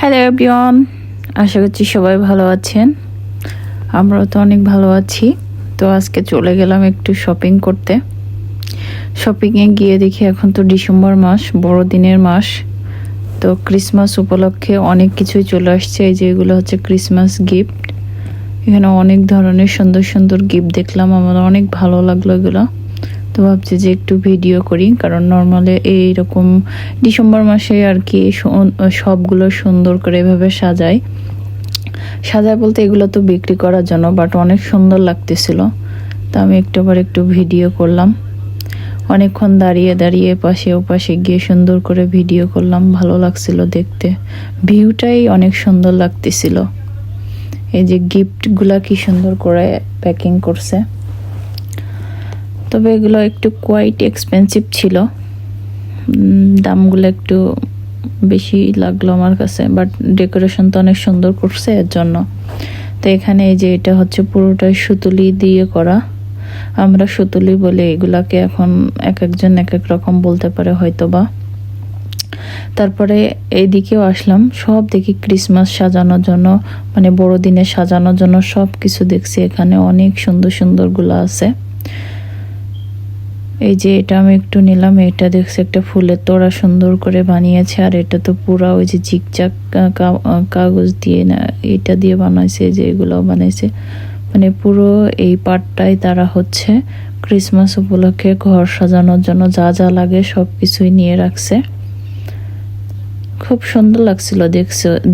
Hello everyone, আশা করছি সবাই ভালো আছেন। আমরাও তো অনেক ভালো আছি। তো আজকে চলে গেলাম একটু শপিং করতে। শপিংয়ে গিয়ে দেখি এখন তো ডিসেম্বর মাস, বড়দিনের মাস। তো ক্রিসমাস উপলক্ষে অনেক কিছুই চলে আসছে। এই যে এগুলো হচ্ছে ক্রিসমাস গিফট। এখানে অনেক ধরনের সুন্দর সুন্দর গিফট দেখলাম, আমার অনেক ভালো লাগলো এগুলো। তো ভাবছি যে একটু ভিডিও করি, কারণ নর্মালি এইরকম ডিসেম্বর মাসে আর কি সবগুলো সুন্দর করে এভাবে সাজায় বলতে এগুলো তো বিক্রি করার জন্য, বাট অনেক সুন্দর লাগতেছিল। তো আমি একটু ভিডিও করলাম। অনেকক্ষণ দাঁড়িয়ে দাঁড়িয়ে পাশে ওপাশে গিয়ে সুন্দর করে ভিডিও করলাম, ভালো লাগছিল দেখতে। ভিউটাই অনেক সুন্দর লাগতেছিল। এই যে গিফটগুলা কি সুন্দর করে প্যাকিং করছে। তবে এগুলো একটু কোয়াইট এক্সপেন্সিভ ছিল, দামগুলো একটু বেশি লাগলো আমার কাছে, বাট ডেকোরেশন তো অনেক সুন্দর করছে এর জন্য। তো এখানে এই যে এটা হচ্ছে পুরোটাই সুতুলি দিয়ে করা। আমরা সুতুলি বলে এগুলাকে, এখন এক একজন এক এক রকম বলতে পারে হয়তো বা। তারপরে এইদিকেও আসলাম, সব দেখি ক্রিসমাস সাজানোর জন্য, মানে বড়দিনে সাজানোর জন্য সব কিছু দেখছি। এখানে অনেক সুন্দর সুন্দরগুলো আছে। এই যে এটা আমি একটু নিলাম, এটা দেখছি একটা ফুলের তোড়া সুন্দর করে বানিয়েছে। আর এটা তো পুরা ওই যে ঝিকঝাক কাগজ দিয়ে না, এটা দিয়ে বানাইছে, যে এগুলো বানাইছে, মানে পুরো এই পার্টটাই তারা হচ্ছে ক্রিসমাস উপলক্ষে ঘর সাজানোর জন্য যা যা লাগে সব কিছুই নিয়ে রাখছে। খুব সুন্দর লাগছিল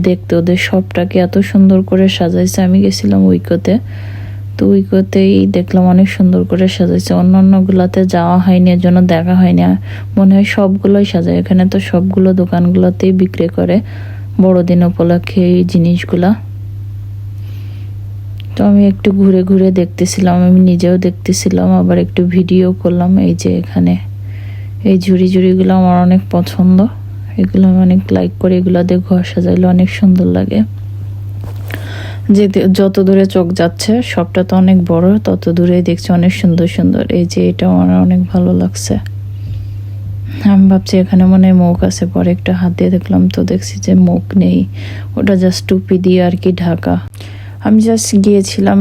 দেখতে, ওদের সবটাকে এত সুন্দর করে সাজাইছে। আমি গেছিলাম উইকোতে, তো উইকোতেই দেখলাম অনেক সুন্দর করে সাজাইছে। অন্যান্য গুলাতে যাওয়া হয়নি, এর জন্য দেখা হয়নি। মনে হয় সবগুলোই সাজায়, এখানে তো সবগুলো দোকানগুলোতেই বিক্রি করে বড়দিন উপলক্ষে এই জিনিসগুলা। তো আমি একটু ঘুরে ঘুরে দেখতেছিলাম, আমি নিজেও দেখতেছিলাম, আবার একটু ভিডিও করলাম। এই যে এখানে এই ঝুড়িগুলো আমার অনেক পছন্দ, এগুলো আমি অনেক লাইক করি। এগুলো দিয়ে ঘর সাজাইলে অনেক সুন্দর লাগে। যে যত দূরে চোখ যাচ্ছে, সবটা তো অনেক বড়, তত দূরে দেখছি অনেক সুন্দর সুন্দর। এই যে এটা আমার অনেক ভালো লাগছে। আমি ভাবছি এখানে মনে হয় মুখ আছে, পরে একটা হাত দিয়ে দেখলাম, তো দেখছি যে মুখ নেই, ওটা জাস্ট টুপি দিয়ে আর কি ঢাকা। আমি জাস্ট গিয়েছিলাম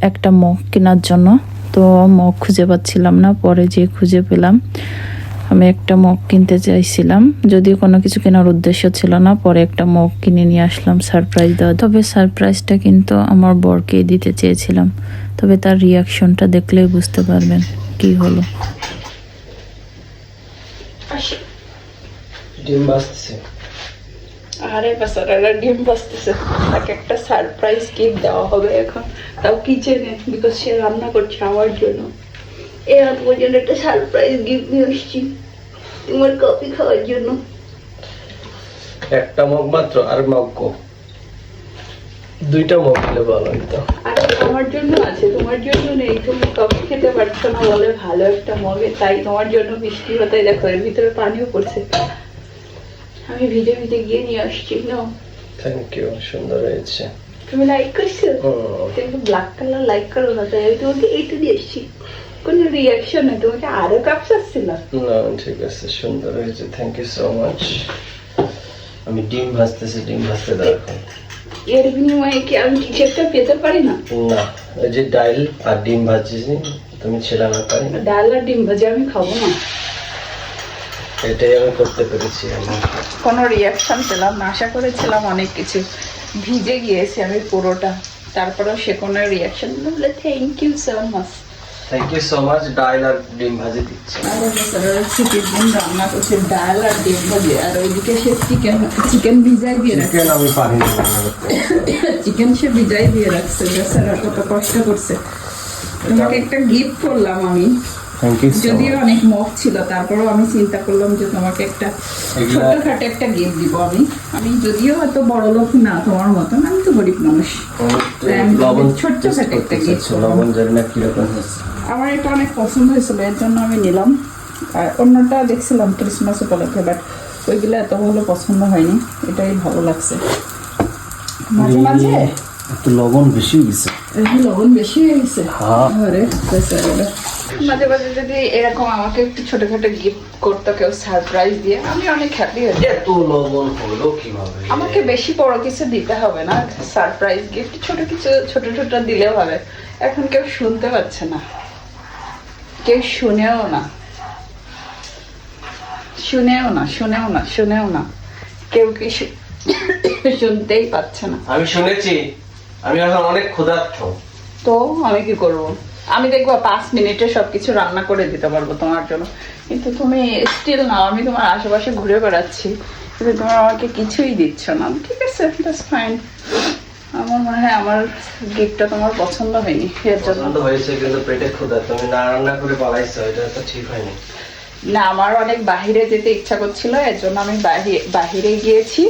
একটা মগ কেনার জন্য, তো মগ খুঁজে পাচ্ছিলাম না, পরে যে খুঁজে পেলাম। আমি একটা মগ কিনতে চাইছিলাম, যদিও কোনো কিছু কেনার উদ্দেশ্য ছিল না। পরে একটা মগ কিনে নিয়ে আসলাম সারপ্রাইজ দেওয়া। তবে সারপ্রাইজটা কিন্তু আমার বরকেই দিতে চেয়েছিলাম, তবে তার রিয়াকশনটা দেখলেই বুঝতে পারবেন কি হলো। ডিম বাজতেছে, আরে বাসারা ডিম বাজতেছে, তাকে একটা সারপ্রাইজ গিফট দেওয়া হবে এখন, তাও কিচেনে, বিকজ সে রান্না করছে আমার জন্য। এর পর্যন্ত একটা সারপ্রাইজ গিফট নিয়ে আসছি তোমার কফি খাওয়ার জন্য। একটা মগ মাত্র, আর মগ কো দুইটা মগ দিলে ভালো হতো। আর আমার জন্য আছে, তোমার জন্য নেই। তুমি কফি খেতে পারছো না বলে ভালো একটা মগে, তাই তোমার জন্য বৃষ্টি হতে, দেখো এর ভিতরে পানিও পড়ছে, আমি ভিজে ভিজে গিয়ে নিয়ে আসছি। নাও। থ্যাংক ইউ, সুন্দর হয়েছে। তুমি লাইক করছো? কিন্তু ব্ল্যাক কালার লাইক করো না, তাই আমি তোমাকে এইটা দিয়ে এসছি। কোনো রিয়াকশন নেই, তোমাকে আরো কাপ চাচ্ছিল না, ঠিক আছে, সুন্দর হয়েছে, থ্যাংক ইউ সো মাচ। আমি ডিম ভাজতেছি, ডিম ভাজতে দাও এখন। এর বিনিময়ে কি আমি কিছু একটা পেতে পারি না? না, ওই যে ডাল আর ডিম ভাজিছি, তুমি ছেলে না পারি না। ডাল আর ডিম ভাজি আমি খাবো না, এটাই আমি করতে পেরেছি। আমি কোনো রিয়াকশন পেলাম না, আশা করেছিলাম অনেক কিছু। ভিজে গিয়েছি আমি পুরোটা, তারপরেও সে কোনো রিয়াকশন বলে thank you so much. Thank you so much. ডাল আর ডিম ভাজি দিচ্ছি। ছুটির দিন রান্না করছে ডাল আর ডিম ভাজি, আর ওইদিকে সে চিকেন ভিজাই দিয়ে রাখছে। চিকেন আমি পারি না রান্না করতে। চিকেন সে ভিজাই দিয়ে রাখছে, বেচারা কত কষ্ট করছে। তোমাকে একটা গিফট করলাম আমি, যদিও অনেক মগ ছিল, তারপরেও আমি চিন্তা করলাম যে তোমাকে একটা ছোটখাটো একটা গিফট দিব। আমি যদিও এত বড় লোক না তোমার মতন, আমি তো গরিব মানুষ, ছোট্টখাটো একটা গিফট। লবণ জানি না কিরকম হয়েছে, আমার এটা অনেক পছন্দ হয়েছিল, এর জন্য আমি নিলাম। আর অন্যটা দেখছিলাম ক্রিসমাস উপলক্ষে, বাট ওইগুলো এত ভালো পছন্দ হয়নি, এটাই ভালো লাগছে। মাঝে মাঝে একটু লবণ বেশি হয়ে গেছে। লবণ বেশি হয়ে গেছে। হ্যাঁ, আরে বেচারা, মাঝে মাঝে যদি এরকম আমাকে একটু ছোটখাটো গিফট করতো কেউ সারপ্রাইজ দিয়ে, আমি অনেক হ্যাপি হয়ে যেতাম। এত লবণ হলো কিভাবে? আমাকে বেশি বড় কিছু দিতে হবে না, সারপ্রাইজ গিফট ছোট কিছু ছোট ছোট দিলেও হবে। এখন কেউ শুনতে পাচ্ছে না, কেউ শুনেও না, শুনেও না, কেউ কি শুনতেই পাচ্ছে না। আমি শুনেছি, আমি এখন অনেক ক্ষুধার্ত। তো আমি কি করব? আমি দেখবো 5 মিনিটে সবকিছু রান্না করে দিতে পারবো তোমার জন্য, কিন্তু তুমি স্টিল না, আমি তোমার আশেপাশে ঘুরে বেড়াচ্ছি কিন্তু তুমি আমাকে কিছুই দিচ্ছ না। ঠিক আছে, দ্যাটস ফাইন। আমার মনে হয় আমার গিফটটা তোমার পছন্দ হয়নি, এর জন্য। পছন্দ হয়েছে কিন্তু পেটে ক্ষুধা, তুমি না রান্না করে পালাইছো, এটা তো ঠিক হয়নি। না, আমার অনেক বাহিরে যেতে ইচ্ছা করছিল, এর জন্য আমি বাহিরে গিয়েছি।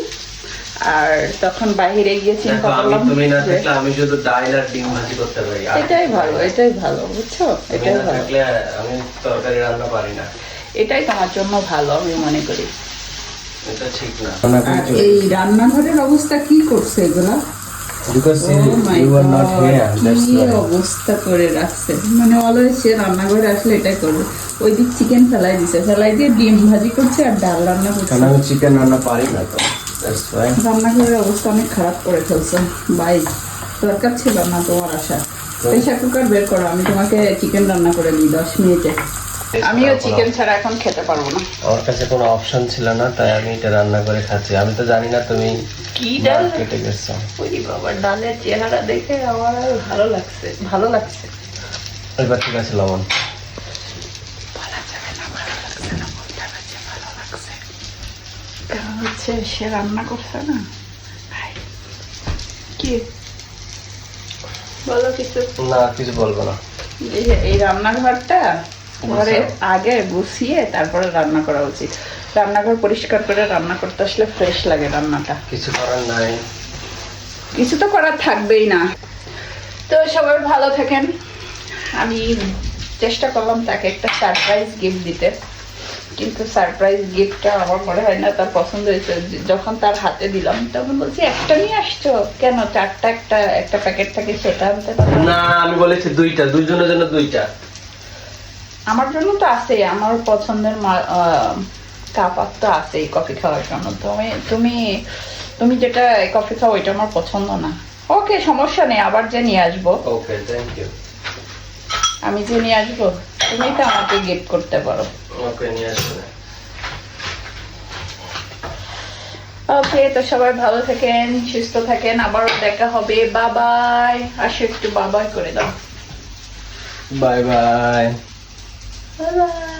আর তখন বাহিরে গিয়ে চিন্তা করলাম তুমি না থাকলে আমি শুধু ডাল আর ডিম ভাজি করতে পারি। এটাই ভালো বুঝছো, এটাই ভালো। থাকলে আমি তরকারি রান্না পারি না। এটাই তোমার জন্য ভালো আমি মনে করি। এটা ঠিক না। এই রান্নাঘরের অবস্থা কি করছে এগুলা? Because Oh my you are not God, here, that's কি why. অবস্থা করে রাখছে, মানে অলওয়েজ সে রান্নাঘরে আসলে এটাই করবে। ওই দিক চিকেন ফেলাই দিয়ে ডিম ভাজি করছে আর ডাল রান্না করছে। কারণ আমি চিকেন রান্না পারি না তো, that's why. রান্নাঘরের অবস্থা অনেক খারাপ করে ফেলছে ভাই, দরকার ছিল না তোমার আসা। প্রেসার কুকার বের করো, আমি তোমাকে চিকেন রান্না করে দিই 10 মিনিটে। আমিও চিকেন ছাড়া এখন খেতে পারবো না। আমার কাছে কোনো অপশন ছিল না, তাই আমি এটা রান্না করে খাচ্ছি। আমি তো জানি না তুমি কি ডাল কেটে গেছো। ওই বাবা, ডালের চেহারা দেখে আমার আর ভালো লাগছে। এবার ঠিক আছে, লবণ বলা যাবে না, ভালো লাগছে না, বলতে হবে যে ভালো লাগছে। কারণ হচ্ছে সে রান্না করছে না ভাই। কি বলো কিছু? না, কিছু বলবো না। এই রান্নাঘরটা ঘরে আগে গুছিয়ে তারপরে রান্না করা উচিত। রান্নাঘর পরিষ্কার করে রান্না করতে আসলে ফ্রেশ লাগে রান্নাটা। কিছু করার নাই, কিছু তো করার থাকবেই না। তো সবাই ভালো থাকেন। আমি চেষ্টা করলাম তাকে একটা সারপ্রাইজ গিফট দিতে, কিন্তু সারপ্রাইজ গিফটটা আমার মনে হয় না তার পছন্দ হয়েছে। যখন তার হাতে দিলাম তখন বলছি, একটা নিয়ে আসছো কেন? চারটা একটা প্যাকেট থাকে, সেটা আনতে পারো না। আমি বলেছি দুইটা, দুইজনের জন্য দুইটা। আমার জন্য তো আছেই, আমার পছন্দের কাপ তো আছেই কফি খাওয়ার জন্য। তুমি যেটা কফি খাও ওইটা আমার পছন্দ না। ওকে, সমস্যা নেই, আবার যে নিয়ে আসবো। ওকে, থ্যাংক ইউ। আমি যে নিয়ে আসবো, তুমি তো আমাকে গিফট করতে পারো। ওকে, নিয়ে আসবে। ওকে, তো সবাই ভালো থাকেন, সুস্থ থাকেন, আবারও দেখা হবে। বাবাই, আসো একটু বাবাই করে দাও। Bye bye. Bye bye.